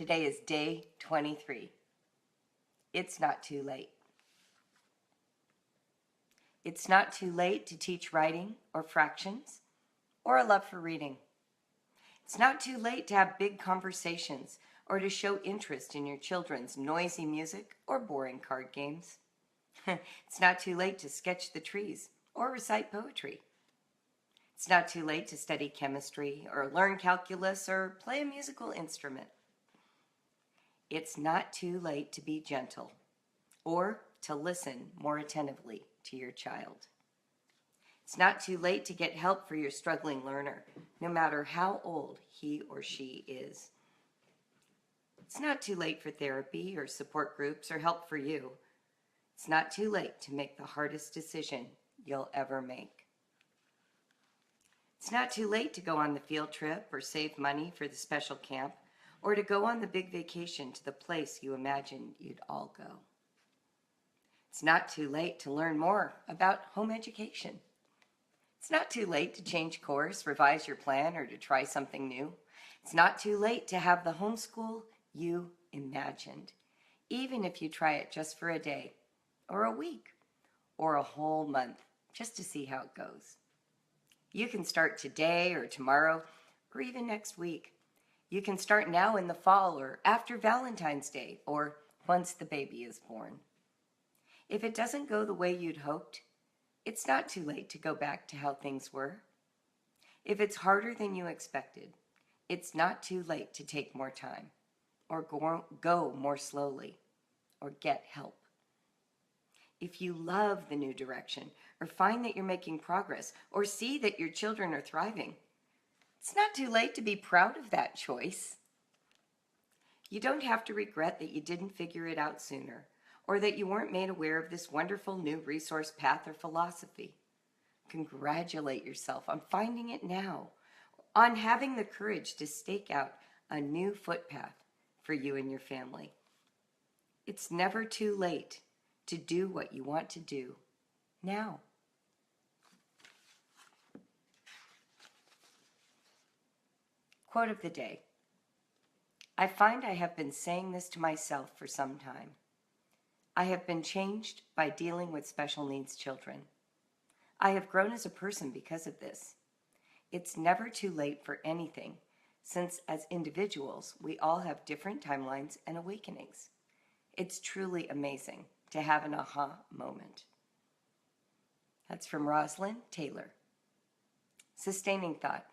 Today is day 23. It's not too late. It's not too late to teach writing or fractions or a love for reading. It's not too late to have big conversations or to show interest in your children's noisy music or boring card games. It's not too late to sketch the trees or recite poetry. It's not too late to study chemistry or learn calculus or play a musical instrument. It's not too late to be gentle or to listen more attentively to your child. It's not too late to get help for your struggling learner, no matter how old he or she is. It's not too late for therapy or support groups or help for you. It's not too late to make the hardest decision you'll ever make. It's not too late to go on the field trip or save money for the special camp or to go on the big vacation to the place you imagined you'd all go. It's not too late to learn more about home education. It's not too late to change course, revise your plan, or to try something new. It's not too late to have the homeschool you imagined, even if you try it just for a day, or a week, or a whole month, just to see how it goes. You can start today or tomorrow, or even next week. You can start now in the fall or after Valentine's Day, or once the baby is born. If it doesn't go the way you'd hoped, it's not too late to go back to how things were. If it's harder than you expected, it's not too late to take more time, or go more slowly, or get help. If you love the new direction, or find that you're making progress, or see that your children are thriving, it's not too late to be proud of that choice. You don't have to regret that you didn't figure it out sooner, or that you weren't made aware of this wonderful new resource path or philosophy. Congratulate yourself on finding it now, on having the courage to stake out a new footpath for you and your family. It's never too late to do what you want to do now. Quote of the day. I find I have been saying this to myself for some time. I have been changed by dealing with special needs children. I have grown as a person because of this. It's never too late for anything, since as individuals, we all have different timelines and awakenings. It's truly amazing to have an aha moment. That's from Rosalind Taylor. Sustaining thought.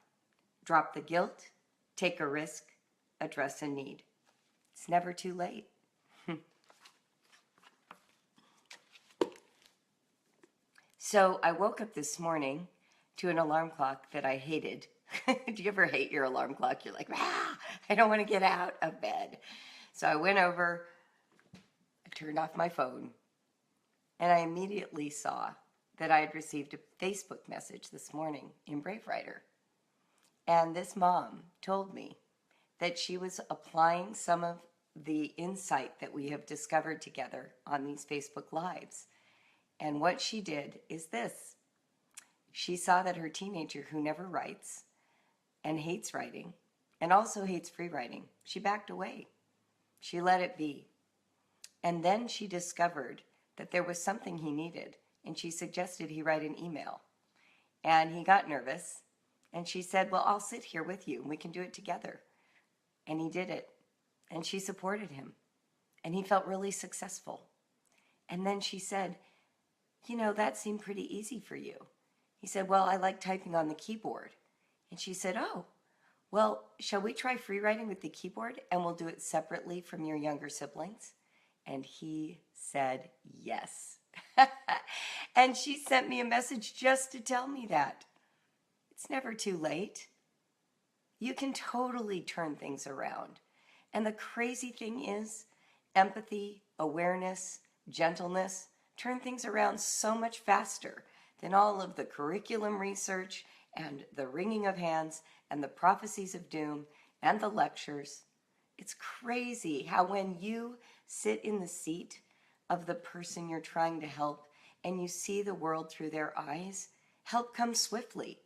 Drop the guilt, take a risk, address a need. It's never too late. So I woke up this morning to an alarm clock that I hated. Do you ever hate your alarm clock? You're like, I don't want to get out of bed. So I went over, I turned off my phone, and I immediately saw that I had received a Facebook message this morning in Brave Writer. And this mom told me that she was applying some of the insight that we have discovered together on these Facebook Lives. And what she did is this. She saw that her teenager who never writes and hates writing and also hates free writing, she backed away. She let it be. And then she discovered that there was something he needed, and she suggested he write an email. And he got nervous, and she said, well, I'll sit here with you and we can do it together. And he did it, and she supported him, and he felt really successful. And then she said, you know, that seemed pretty easy for you. He said, well, I like typing on the keyboard. And she said, oh, well, shall we try free writing with the keyboard and we'll do it separately from your younger siblings? And he said yes. And she sent me a message just to tell me that. It's never too late. You can totally turn things around. And the crazy thing is, empathy, awareness, gentleness, turn things around so much faster than all of the curriculum research and the wringing of hands and the prophecies of doom and the lectures. It's crazy how when you sit in the seat of the person you're trying to help and you see the world through their eyes, help comes swiftly.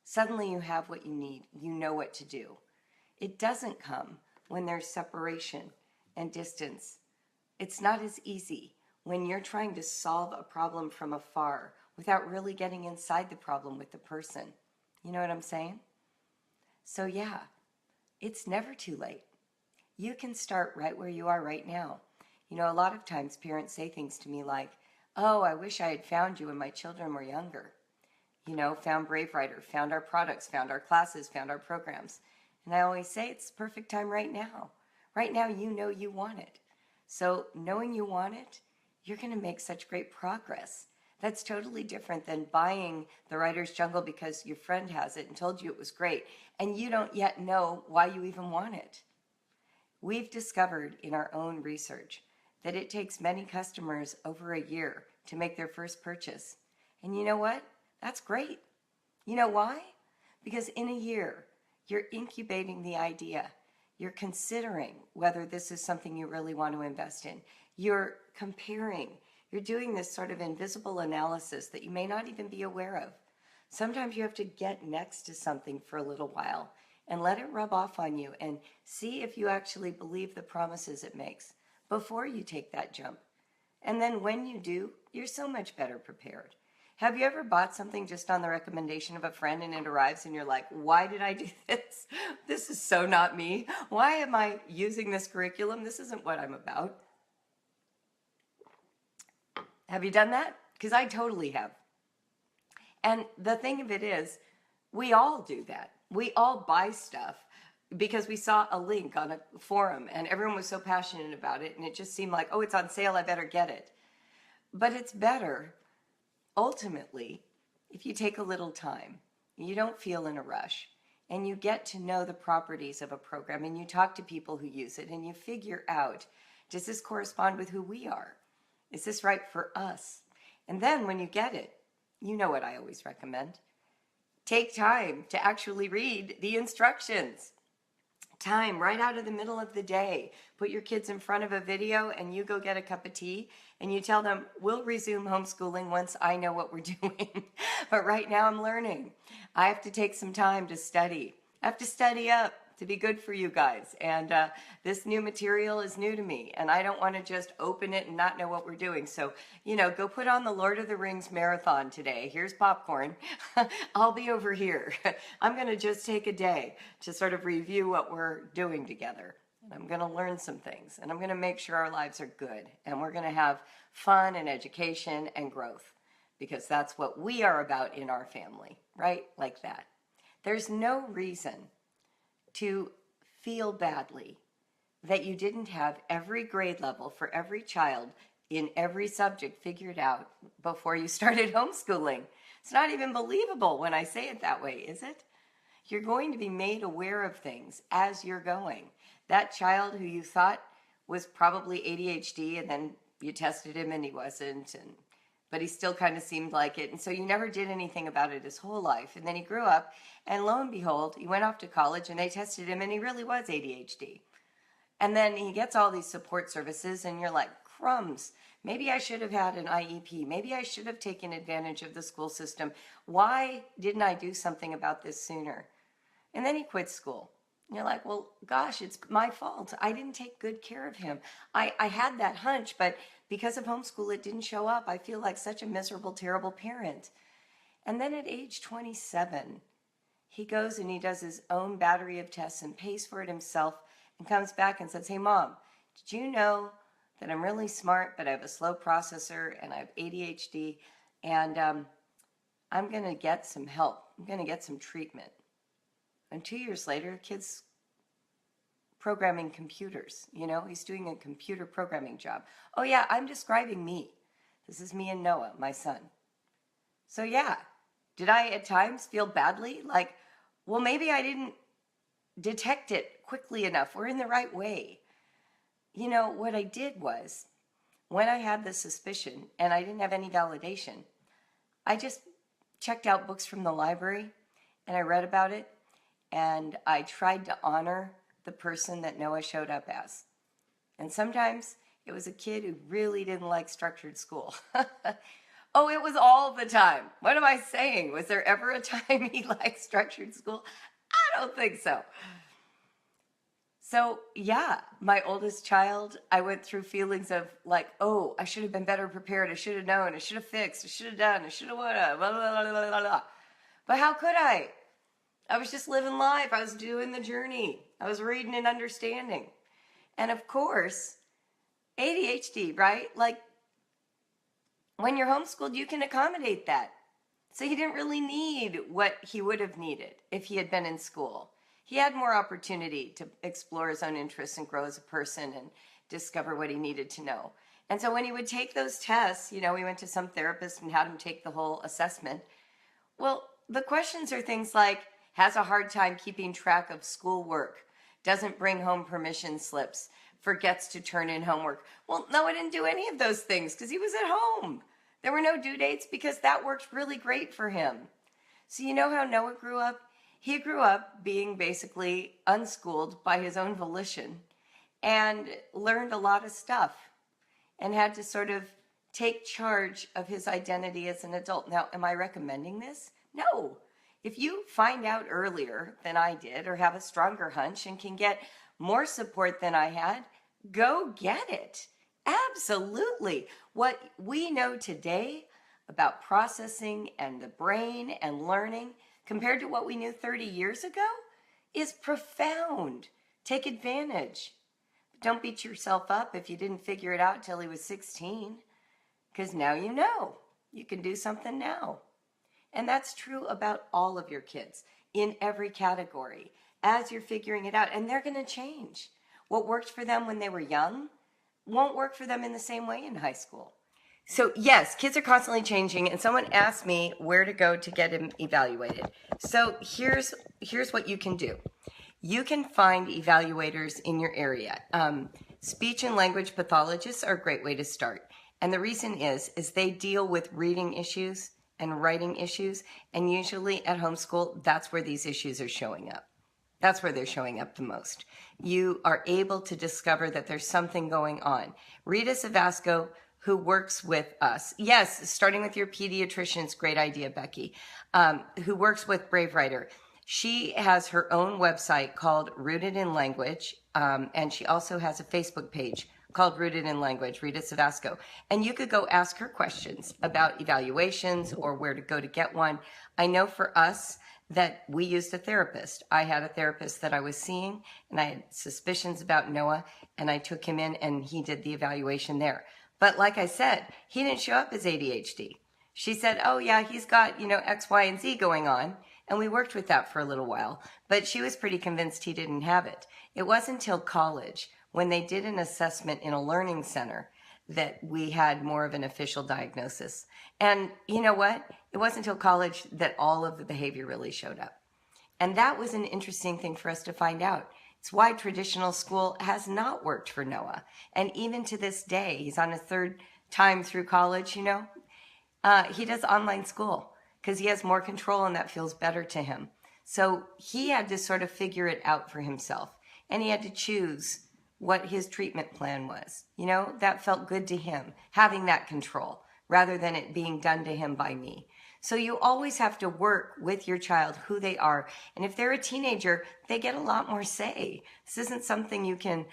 Suddenly you have what you need. You know what to do. It doesn't come when there's separation and distance. It's not as easy when you're trying to solve a problem from afar without really getting inside the problem with the person. You know what I'm saying? So yeah, it's never too late. You can start right where you are right now. You know, a lot of times parents say things to me like, oh, I wish I had found you when my children were younger. You know, found Brave Writer, found our products, found our classes, found our programs. And I always say it's the perfect time right now. Right now, you know you want it. So knowing you want it, you're going to make such great progress. That's totally different than buying the Writer's Jungle because your friend has it and told you it was great, and you don't yet know why you even want it. We've discovered in our own research that it takes many customers over a year to make their first purchase. And you know what? That's great. You know why? Because in a year, you're incubating the idea. You're considering whether this is something you really want to invest in. You're comparing. You're doing this sort of invisible analysis that you may not even be aware of. Sometimes you have to get next to something for a little while and let it rub off on you and see if you actually believe the promises it makes before you take that jump. And then when you do, you're so much better prepared. Have you ever bought something just on the recommendation of a friend and it arrives and you're like, why did I do this? This is so not me. Why am I using this curriculum? This isn't what I'm about. Have you done that? Because I totally have. And the thing of it is, we all do that. We all buy stuff because we saw a link on a forum and everyone was so passionate about it and it just seemed like, oh, it's on sale, I better get it. But it's better, ultimately, if you take a little time, you don't feel in a rush, and you get to know the properties of a program and you talk to people who use it and you figure out, does this correspond with who we are? Is this right for us? And then when you get it, you know what I always recommend. Take time to actually read the instructions. Time right out of the middle of the day. Put your kids in front of a video and you go get a cup of tea and you tell them, we'll resume homeschooling once I know what we're doing. But right now I'm learning. I have to take some time to study. I have to study up to be good for you guys. And this new material is new to me and I don't want to just open it and not know what we're doing. So, you know, go put on the Lord of the Rings marathon today. Here's popcorn. I'll be over here. I'm going to just take a day to sort of review what we're doing together. And I'm going to learn some things and I'm going to make sure our lives are good and we're going to have fun and education and growth because that's what we are about in our family, right? Like that. There's no reason to feel badly that you didn't have every grade level for every child in every subject figured out before you started homeschooling. It's not even believable when I say it that way, is it? You're going to be made aware of things as you're going. That child who you thought was probably ADHD and then you tested him and he wasn't, but he still kind of seemed like it. And so you never did anything about it his whole life. And then he grew up and lo and behold, he went off to college and they tested him and he really was ADHD. And then he gets all these support services and you're like, crumbs, maybe I should have had an IEP. Maybe I should have taken advantage of the school system. Why didn't I do something about this sooner? And then he quits school. And you're like, well, gosh, it's my fault. I didn't take good care of him. I had that hunch, but because of homeschool, it didn't show up. I feel like such a miserable, terrible parent. And then at age 27, he goes and he does his own battery of tests and pays for it himself and comes back and says, hey, Mom, did you know that I'm really smart, but I have a slow processor and I have ADHD and I'm going to get some help. I'm going to get some treatment. And 2 years later, the kid's programming computers. You know, he's doing a computer programming job. Oh yeah, I'm describing me. This is me and Noah, my son. So yeah, did I at times feel badly? Like, well, maybe I didn't detect it quickly enough or in the right way. You know, what I did was, when I had the suspicion and I didn't have any validation, I just checked out books from the library and I read about it and I tried to honor the person that Noah showed up as. And sometimes it was a kid who really didn't like structured school. Oh, it was all the time. What am I saying? Was there ever a time he liked structured school? I don't think so. So, yeah, my oldest child, I went through feelings of like, oh, I should have been better prepared. I should have known. I should have fixed. I should have done. I should have blah, blah, blah, blah, blah, blah. But how could I? I was just living life. I was doing the journey. I was reading and understanding. And of course, ADHD, right? Like when you're homeschooled, you can accommodate that. So he didn't really need what he would have needed if he had been in school. He had more opportunity to explore his own interests and grow as a person and discover what he needed to know. And so when he would take those tests, we went to some therapist and had him take the whole assessment. Well, the questions are things like, has a hard time keeping track of schoolwork, doesn't bring home permission slips, forgets to turn in homework. Well, no, I didn't do any of those things because he was at home. There were no due dates because that worked really great for him. So you know how Noah grew up? He grew up being basically unschooled by his own volition and learned a lot of stuff and had to sort of take charge of his identity as an adult. Now, am I recommending this? No. If you find out earlier than I did or have a stronger hunch and can get more support than I had, go get it. Absolutely. What we know today about processing and the brain and learning compared to what we knew 30 years ago is profound. Take advantage. Don't beat yourself up if you didn't figure it out till he was 16, because now you know. You can do something now. And that's true about all of your kids in every category as you're figuring it out. And they're going to change. What worked for them when they were young won't work for them in the same way in high school. So yes, kids are constantly changing, and someone asked me where to go to get him evaluated. So here's what you can do. You can find evaluators in your area. Speech and language pathologists are a great way to start. And the reason is they deal with reading issues and writing issues, and usually at homeschool, that's where these issues are showing up. That's where they're showing up the most. You are able to discover that there's something going on. Rita Savasco, who works with us, yes, starting with your pediatrician is a great idea, Becky, who works with Brave Writer. She has her own website called Rooted in Language, and she also has a Facebook page called Rooted in Language, Rita Savasco. And you could go ask her questions about evaluations or where to go to get one. I know for us, that we used a therapist. I had a therapist that I was seeing, and I had suspicions about Noah, and I took him in and he did the evaluation there. But like I said, he didn't show up as ADHD. She said, oh yeah, he's got, X, Y, and Z going on. And we worked with that for a little while, but she was pretty convinced he didn't have it. It wasn't until college when they did an assessment in a learning center that we had more of an official diagnosis. And you know what? It wasn't until college that all of the behavior really showed up. And that was an interesting thing for us to find out. It's why traditional school has not worked for Noah. And even to this day, he's on his third time through college, he does online school because he has more control and that feels better to him. So he had to sort of figure it out for himself. And he had to choose what his treatment plan was. That felt good to him, having that control rather than it being done to him by me. So you always have to work with your child, who they are. And if they're a teenager, they get a lot more say. This isn't something you can,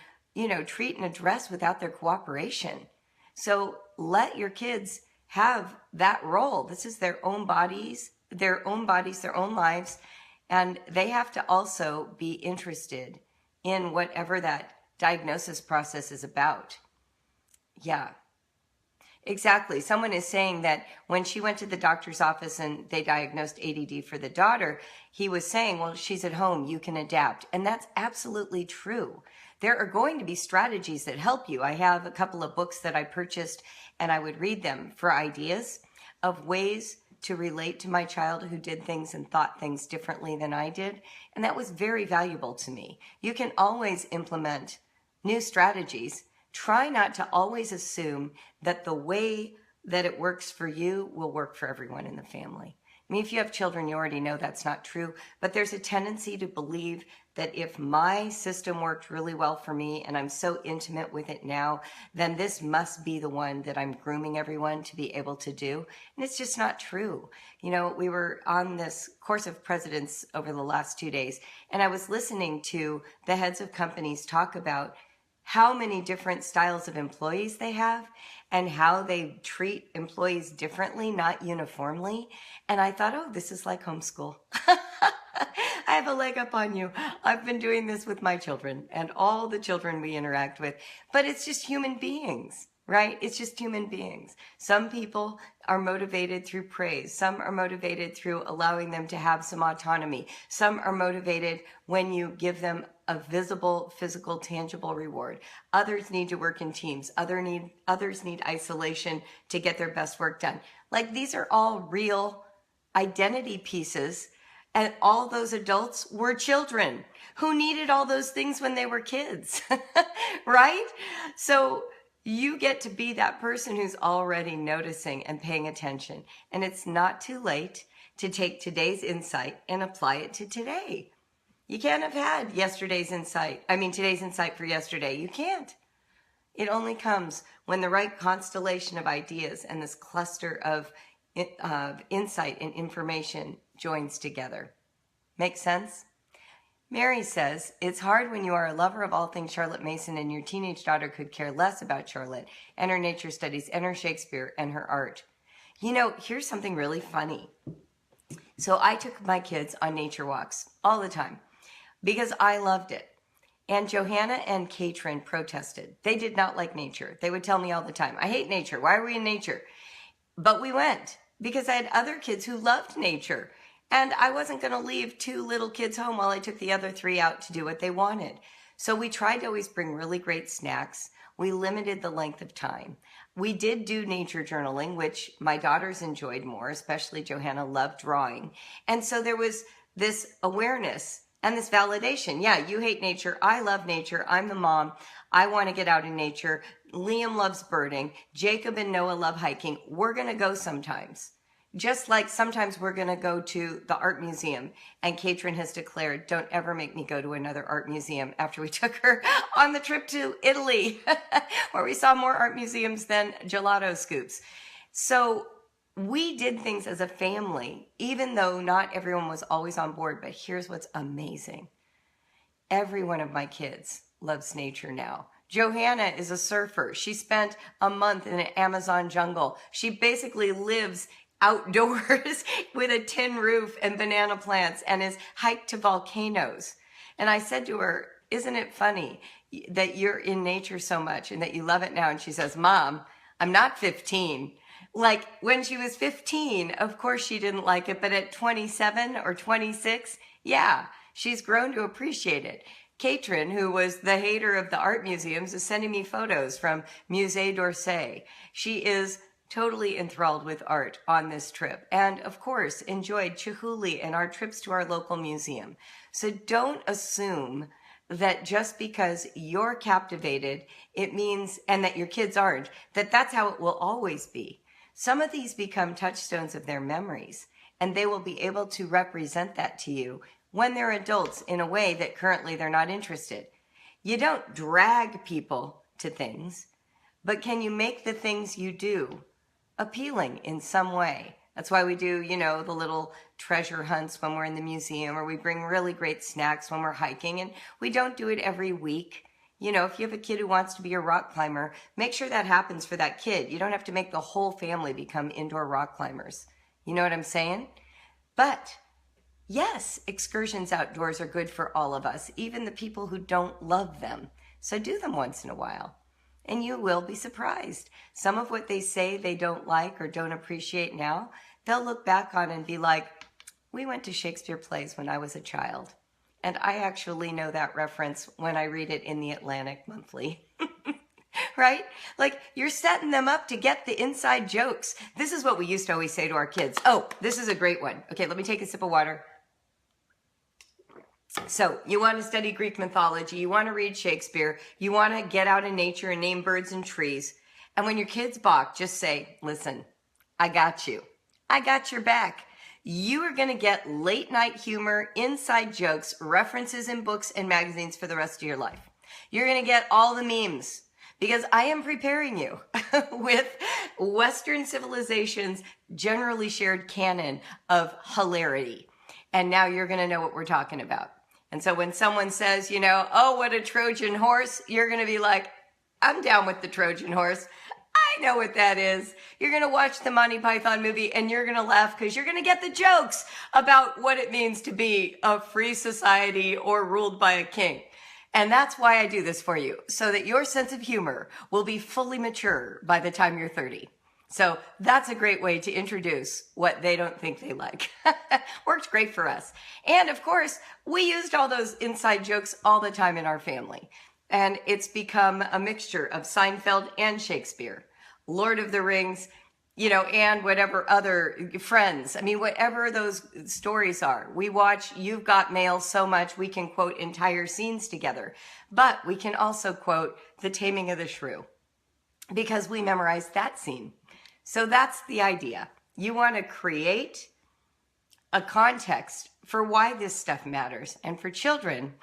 treat and address without their cooperation. So let your kids have that role. This is their own bodies, their own lives. And they have to also be interested in whatever that diagnosis process is about. Yeah, exactly. Someone is saying that when she went to the doctor's office and they diagnosed ADD for the daughter, he was saying, well, she's at home, you can adapt. And that's absolutely true. There are going to be strategies that help you. I have a couple of books that I purchased and I would read them for ideas of ways to relate to my child who did things and thought things differently than I did. And that was very valuable to me. You can always implement new strategies. Try not to always assume that the way that it works for you will work for everyone in the family. I mean, if you have children, you already know that's not true, but there's a tendency to believe that if my system worked really well for me and I'm so intimate with it now, then this must be the one that I'm grooming everyone to be able to do. And it's just not true. You know, we were on this course of presidents over the last 2 days, and I was listening to the heads of companies talk about how many different styles of employees they have and how they treat employees differently, not uniformly. And I thought, oh, this is like homeschool. I have a leg up on you. I've been doing this with my children and all the children we interact with, but it's just human beings, right? It's just human beings. Some people are motivated through praise. Some are motivated through allowing them to have some autonomy. Some are motivated when you give them a visible, physical, tangible reward. Others need to work in teams. Others need isolation to get their best work done. Like, these are all real identity pieces. And all those adults were children who needed all those things when they were kids, right? So you get to be that person who's already noticing and paying attention. And it's not too late to take today's insight and apply it to today. You can't have had today's insight for yesterday. You can't. It only comes when the right constellation of ideas and this cluster of insight and information joins together. Make sense? Mary says, it's hard when you are a lover of all things Charlotte Mason and your teenage daughter could care less about Charlotte and her nature studies and her Shakespeare and her art. You know, here's something really funny. So I took my kids on nature walks all the time because I loved it. And Johanna and Katrin protested. They did not like nature. They would tell me all the time, I hate nature. Why are we in nature? But we went because I had other kids who loved nature. And I wasn't going to leave 2 little kids home while I took the other 3 out to do what they wanted. So we tried to always bring really great snacks. We limited the length of time. We did do nature journaling, which my daughters enjoyed more, especially Johanna loved drawing. And so there was this awareness and this validation. Yeah, you hate nature. I love nature. I'm the mom. I want to get out in nature. Liam loves birding. Jacob and Noah love hiking. We're going to go sometimes. Just like sometimes we're going to go to the art museum, and Katrin has declared, don't ever make me go to another art museum, after we took her on the trip to Italy, where we saw more art museums than gelato scoops. So we did things as a family, even though not everyone was always on board. But here's what's amazing. Every one of my kids loves nature now. Johanna is a surfer. She spent a month in an Amazon jungle. She basically lives outdoors with a tin roof and banana plants and is hiked to volcanoes. And I said to her, isn't it funny that you're in nature so much and that you love it now? And she says, Mom, I'm not 15. Like, when she was 15, of course she didn't like it, but at 27 or 26, yeah, she's grown to appreciate it. Katrin, who was the hater of the art museums, is sending me photos from Musée d'Orsay. She is totally enthralled with art on this trip, and of course enjoyed Chihuly and our trips to our local museum. So don't assume that just because you're captivated, it means, and that your kids aren't, that that's how it will always be. Some of these become touchstones of their memories, and they will be able to represent that to you when they're adults in a way that currently they're not interested. You don't drag people to things, but can you make the things you do appealing in some way? That's why we do, the little treasure hunts when we're in the museum, or we bring really great snacks when we're hiking, and we don't do it every week. If you have a kid who wants to be a rock climber, make sure that happens for that kid. You don't have to make the whole family become indoor rock climbers. You know what I'm saying? But yes, excursions outdoors are good for all of us, even the people who don't love them. So do them once in a while. And you will be surprised. Some of what they say they don't like or don't appreciate now, they'll look back on and be like, we went to Shakespeare plays when I was a child. And I actually know that reference when I read it in the Atlantic Monthly. Right? Like, you're setting them up to get the inside jokes. This is what we used to always say to our kids. Oh, this is a great one. Okay, let me take a sip of water. So you want to study Greek mythology, you want to read Shakespeare, you want to get out in nature and name birds and trees. And when your kids balk, just say, listen, I got you. I got your back. You are going to get late night humor, inside jokes, references in books and magazines for the rest of your life. You're going to get all the memes because I am preparing you with Western civilization's generally shared canon of hilarity. And now you're going to know what we're talking about. And so when someone says, oh, what a Trojan horse, you're going to be like, I'm down with the Trojan horse. I know what that is. You're going to watch the Monty Python movie and you're going to laugh because you're going to get the jokes about what it means to be a free society or ruled by a king. And that's why I do this for you, so that your sense of humor will be fully mature by the time you're 30. So that's a great way to introduce what they don't think they like. Worked great for us. And of course, we used all those inside jokes all the time in our family. And it's become a mixture of Seinfeld and Shakespeare, Lord of the Rings, and whatever other Friends. I mean, whatever those stories are. We watch You've Got Mail so much we can quote entire scenes together. But we can also quote The Taming of the Shrew because we memorized that scene. So that's the idea. You want to create a context for why this stuff matters. And for children,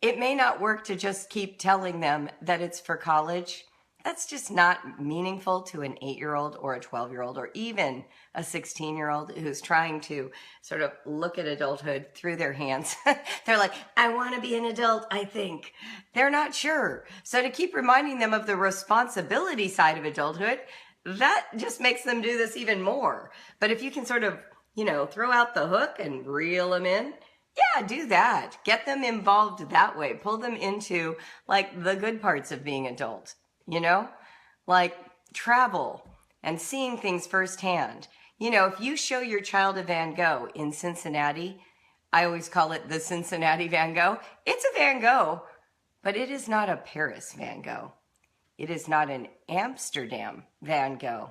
it may not work to just keep telling them that it's for college. That's just not meaningful to an 8-year-old or a 12-year-old or even a 16-year-old who's trying to sort of look at adulthood through their hands. They're like, I want to be an adult, I think. They're not sure. So to keep reminding them of the responsibility side of adulthood, that just makes them do this even more. But if you can sort of, throw out the hook and reel them in, yeah, do that. Get them involved that way. Pull them into like the good parts of being adult, like travel and seeing things firsthand. If you show your child a Van Gogh in Cincinnati, I always call it the Cincinnati Van Gogh. It's a Van Gogh, but it is not a Paris Van Gogh. It is not an Amsterdam Van Gogh.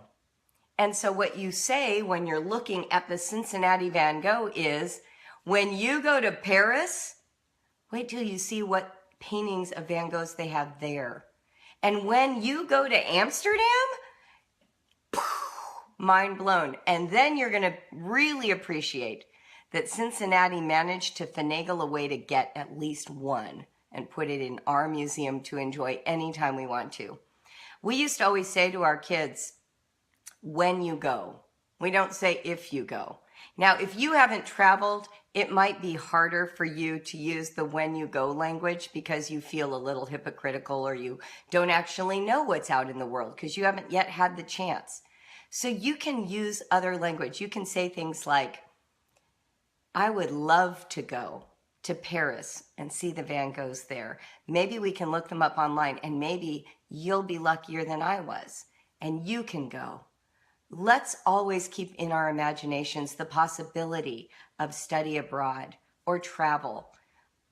And so what you say when you're looking at the Cincinnati Van Gogh is, when you go to Paris, wait till you see what paintings of Van Goghs they have there. And when you go to Amsterdam, mind blown. And then you're going to really appreciate that Cincinnati managed to finagle a way to get at least one and put it in our museum to enjoy anytime we want to. We used to always say to our kids, when you go. We don't say if you go. Now, if you haven't traveled, it might be harder for you to use the when you go language because you feel a little hypocritical or you don't actually know what's out in the world because you haven't yet had the chance. So you can use other language. You can say things like, I would love to go to Paris and see the Van Goghs there. Maybe we can look them up online and maybe you'll be luckier than I was and you can go. Let's always keep in our imaginations the possibility of study abroad or travel.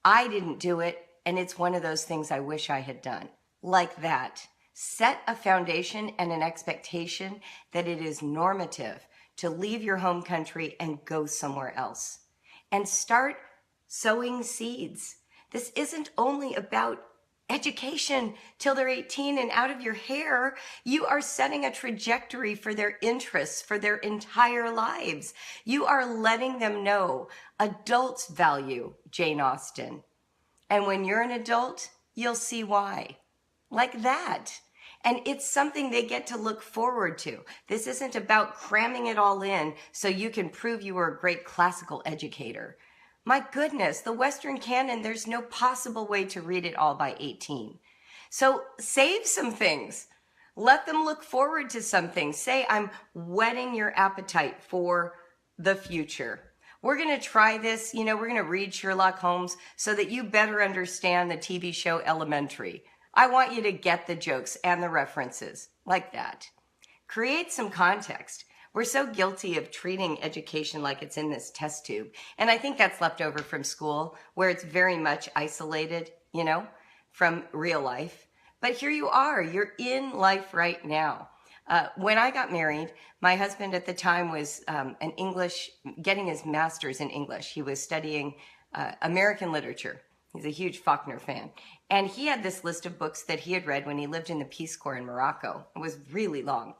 I didn't do it, and it's one of those things I wish I had done. Like that. Set a foundation and an expectation that it is normative to leave your home country and go somewhere else. And start sowing seeds. This isn't only about education till they're 18 and out of your hair. You are setting a trajectory for their interests for their entire lives. You are letting them know adults value Jane Austen. And when you're an adult, you'll see why. Like that. And it's something they get to look forward to. This isn't about cramming it all in so you can prove you were a great classical educator. My goodness, the Western canon, there's no possible way to read it all by 18. So save some things. Let them look forward to something. Say, I'm whetting your appetite for the future. We're going to try this. We're going to read Sherlock Holmes so that you better understand the TV show Elementary. I want you to get the jokes and the references like that. Create some context. We're so guilty of treating education like it's in this test tube. And I think that's left over from school where it's very much isolated, from real life. But here you are, you're in life right now. When I got married, my husband at the time was getting his master's in English. He was studying American literature. He's a huge Faulkner fan. And he had this list of books that he had read when he lived in the Peace Corps in Morocco. It was really long.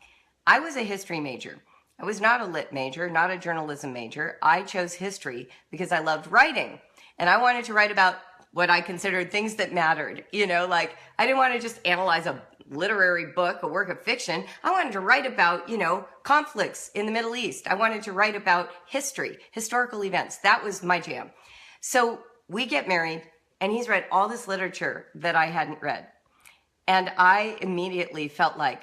I was a history major. I was not a lit major, not a journalism major. I chose history because I loved writing. And I wanted to write about what I considered things that mattered. You know, like I didn't want to just analyze a literary book, a work of fiction. I wanted to write about, you know, conflicts in the Middle East. I wanted to write about history, historical events. That was my jam. So we get married, and he's read all this literature that I hadn't read. And I immediately felt like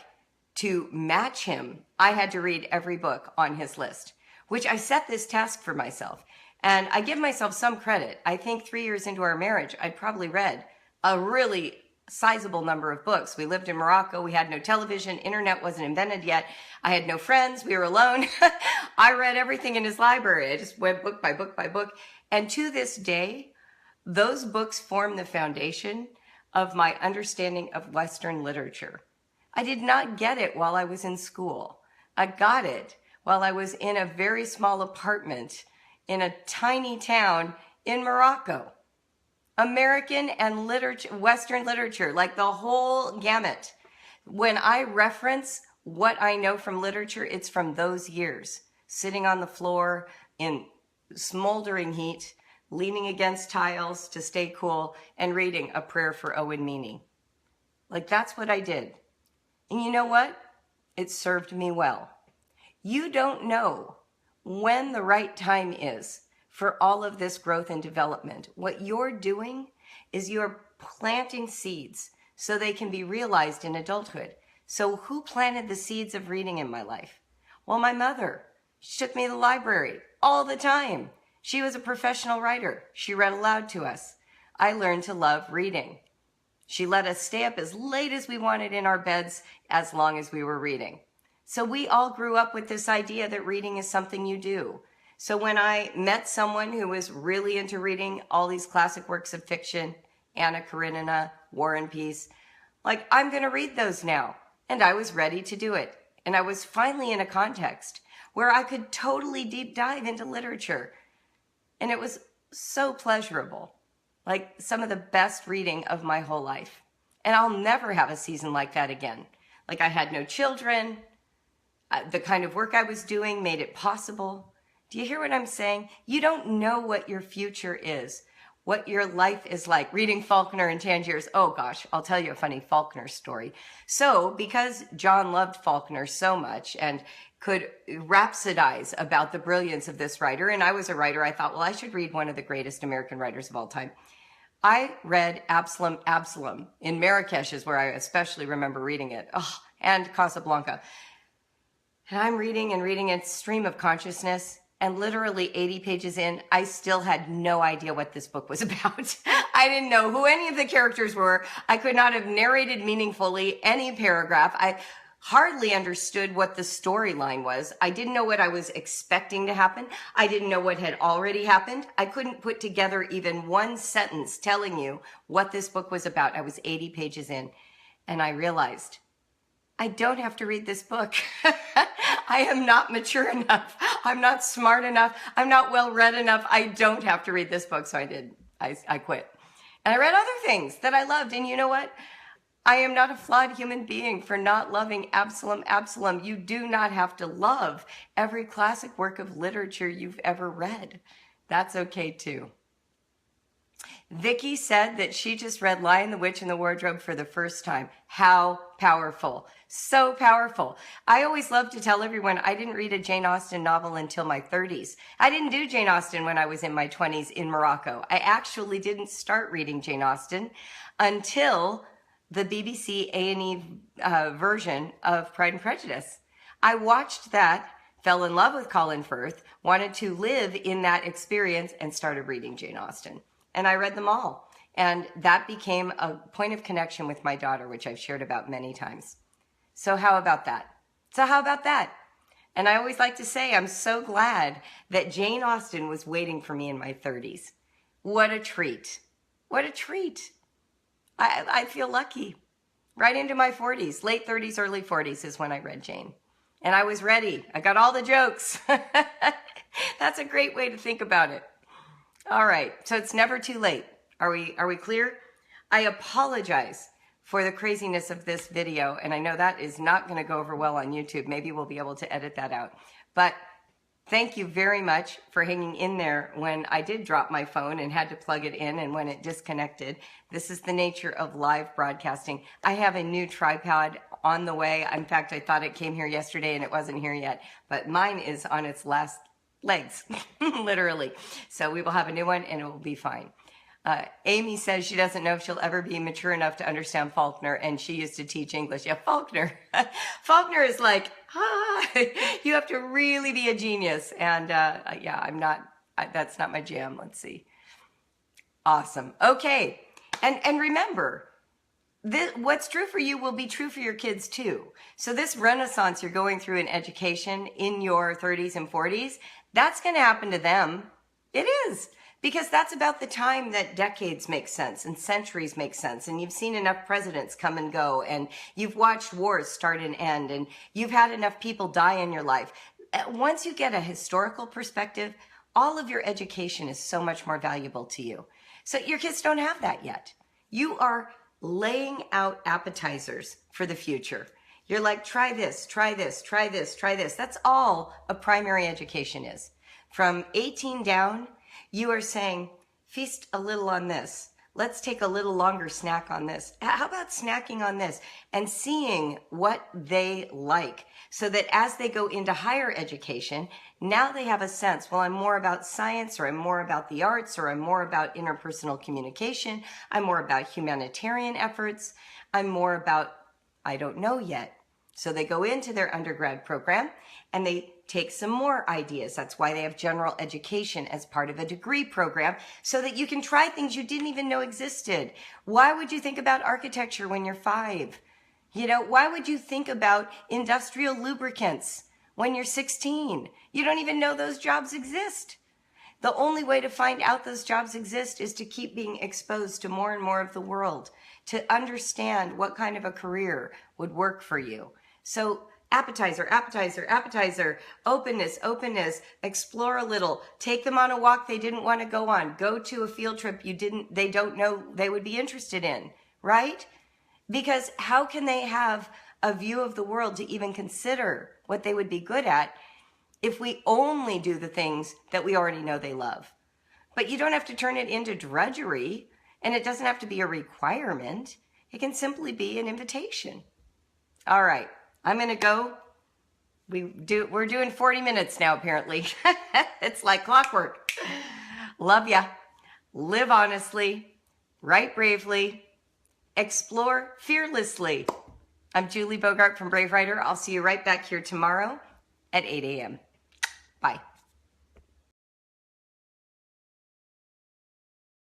to match him, I had to read every book on his list, which I set this task for myself. And I give myself some credit. I think 3 years into our marriage, I'd probably read a really sizable number of books. We lived in Morocco. We had no television. Internet wasn't invented yet. I had no friends. We were alone. I read everything in his library. I just went book by book by book. And to this day, those books form the foundation of my understanding of Western literature. I did not get it while I was in school. I got it while I was in a very small apartment in a tiny town in Morocco. American and literature, Western literature, like the whole gamut. When I reference what I know from literature, it's from those years. Sitting on the floor in smoldering heat, leaning against tiles to stay cool, and reading A Prayer for Owen Meany. Like that's what I did. And you know what? It served me well. You don't know when the right time is for all of this growth and development. What you're doing is you're planting seeds so they can be realized in adulthood. So who planted the seeds of reading in my life? Well, my mother. She took me to the library all the time. She was a professional writer. She read aloud to us. I learned to love reading. She let us stay up as late as we wanted in our beds as long as we were reading. So we all grew up with this idea that reading is something you do. So when I met someone who was really into reading all these classic works of fiction, Anna Karenina, War and Peace, like I'm going to read those now. And I was ready to do it. And I was finally in a context where I could totally deep dive into literature. And it was so pleasurable, like some of the best reading of my whole life. And I'll never have a season like that again. Like I had no children. The kind of work I was doing made it possible. Do you hear what I'm saying? You don't know what your future is, what your life is like. Reading Faulkner in Tangiers. Oh gosh, I'll tell you a funny Faulkner story. So because John loved Faulkner so much and could rhapsodize about the brilliance of this writer, and I was a writer, I thought, well, I should read one of the greatest American writers of all time. I read Absalom in Marrakesh is where I especially remember reading it. Oh, and Casablanca. And I'm reading and reading a stream of consciousness, and literally 80 pages in, I still had no idea what this book was about. I didn't know who any of the characters were. I could not have narrated meaningfully any paragraph. I hardly understood what the storyline was. I didn't know what I was expecting to happen. I didn't know what had already happened. I couldn't put together even one sentence telling you what this book was about. I was 80 pages in, and I realized I don't have to read this book. I am not mature enough. I'm not smart enough. I'm not well read enough. I don't have to read this book. So I did. I quit. And I read other things that I loved. And you know what? I am not a flawed human being for not loving Absalom. You do not have to love every classic work of literature you've ever read. That's okay too. Vicky said that she just read Lion, the Witch, and the Wardrobe for the first time. How powerful. So powerful. I always love to tell everyone I didn't read a Jane Austen novel until my 30s. I didn't do Jane Austen when I was in my 20s in Morocco. I actually didn't start reading Jane Austen until the BBC A&E version of Pride and Prejudice. I watched that, fell in love with Colin Firth, wanted to live in that experience, and started reading Jane Austen. And I read them all. And that became a point of connection with my daughter, which I've shared about many times. So how about that? And I always like to say, I'm so glad that Jane Austen was waiting for me in my 30s. What a treat. What a treat. I feel lucky. Right into my 40s, late 30s, early 40s is when I read Jane. And I was ready. I got all the jokes. That's a great way to think about it. All right, so it's never too late. Are we clear? I apologize for the craziness of this video, and I know that is not going to go over well on YouTube. Maybe we'll be able to edit that out. But thank you very much for hanging in there when I did drop my phone and had to plug it in and when it disconnected. This is the nature of live broadcasting. I have a new tripod on the way. In fact, I thought it came here yesterday and it wasn't here yet, but mine is on its last legs, literally. So we will have a new one and it will be fine. Amy says she doesn't know if she'll ever be mature enough to understand Faulkner, and she used to teach English. Yeah, Faulkner. Faulkner is like, you have to really be a genius. And yeah, that's not my jam. Let's see. Awesome. Okay. And remember, what's true for you will be true for your kids too. So this renaissance you're going through in education in your 30s and 40s, that's going to happen to them. It is. Because that's about the time that decades make sense and centuries make sense. And you've seen enough presidents come and go, and you've watched wars start and end, and you've had enough people die in your life. Once you get a historical perspective, all of your education is so much more valuable to you. So your kids don't have that yet. You are laying out appetizers for the future. You're like, try this, try this, try this, try this. That's all a primary education is. From 18 down, you are saying, feast a little on this. Let's take a little longer snack on this. How about snacking on this? And seeing what they like so that as they go into higher education, now they have a sense, well, I'm more about science, or I'm more about the arts, or I'm more about interpersonal communication. I'm more about humanitarian efforts. I'm more about, I don't know yet. So they go into their undergrad program and they take some more ideas. That's why they have general education as part of a degree program, so that you can try things you didn't even know existed. Why would you think about architecture when you're 5? You know, why would you think about industrial lubricants when you're 16? You don't even know those jobs exist. The only way to find out those jobs exist is to keep being exposed to more and more of the world, to understand what kind of a career would work for you. So appetizer, appetizer, appetizer, openness, openness, explore a little, take them on a walk they didn't want to go on, go to a field trip they don't know they would be interested in, right? Because how can they have a view of the world to even consider what they would be good at if we only do the things that we already know they love? But you don't have to turn it into drudgery, and it doesn't have to be a requirement. It can simply be an invitation. All right. I'm going to go. We're doing 40 minutes now, apparently. It's like clockwork. Love ya. Live honestly. Write bravely. Explore fearlessly. I'm Julie Bogart from Brave Writer. I'll see you right back here tomorrow at 8 a.m. Bye.